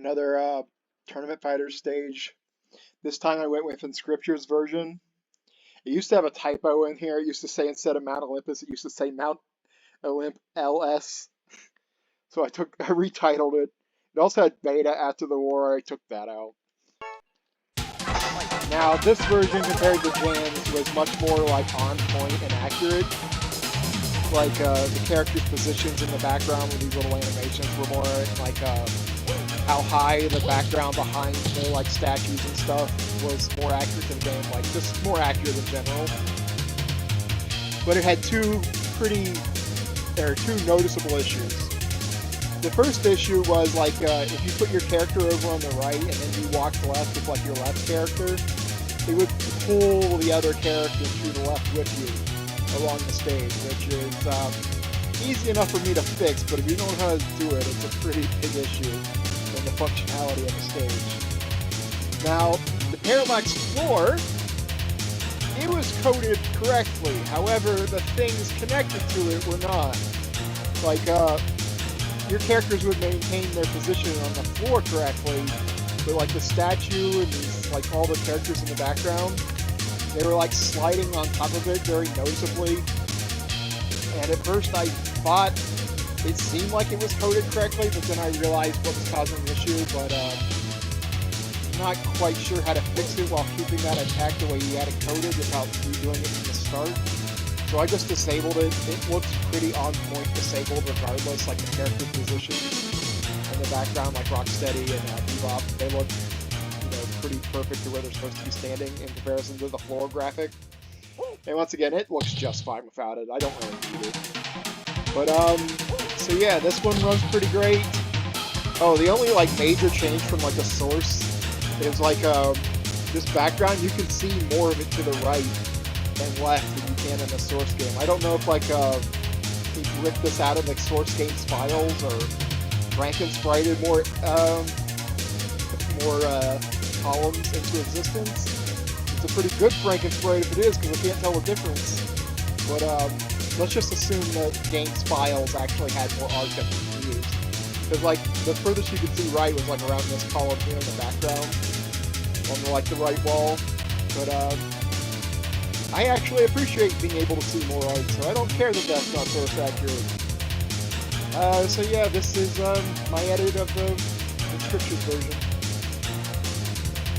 Another Tournament Fighters stage. This time I went with Enscripture's version. It used to have a typo in here. It used to say instead of Mount Olympus, it used to say Mount Olymp LS. So I retitled it. It also had beta after the war. I took that out. Now this version compared to Jan's was much more like on point and accurate. Like the characters' positions in the background with these little animations were more like how high the background behind the like statues and stuff was more accurate in the game, like just more accurate in general. But it had two noticeable issues. The first issue was like if you put your character over on the right and then you walked left with like your left character, it would pull the other character to the left with you along the stage, which is easy enough for me to fix, but if you don't know how to do it, it's a pretty big issue in the functionality of the stage. Now, the parallax floor, it was coded correctly, however, the things connected to it were not. Like, your characters would maintain their position on the floor correctly, but like the statue and these, like all the characters in the background, they were like sliding on top of it very noticeably. And at first I thought it seemed like it was coded correctly, but then I realized what was causing the issue, but I'm not quite sure how to fix it while keeping that intact the way you had it coded without redoing it from the start. So I just disabled it. It looks pretty on point disabled regardless, like the character positions in the background, like Rocksteady and Bebop, they look pretty perfect to where they're supposed to be standing in comparison to the floor graphic. And once again, it looks just fine without it. I don't really need it. But, so yeah, this one runs pretty great. Oh, the only, like, major change from, like, the source is, like, this background, you can see more of it to the right and left than you can in the source game. I don't know if, like, he ripped this out of, like, source game's files or Franken-sprited more columns into existence. It's a pretty good Franken-sprite if it is, because I can't tell the difference. But let's just assume that game's files actually had more art that was used. Because like the furthest you could see right was like around this column here in the background, on the, like the right wall. But I actually appreciate being able to see more art, so I don't care that that's not source accurate. So yeah, this is my edit of the Enscripture version.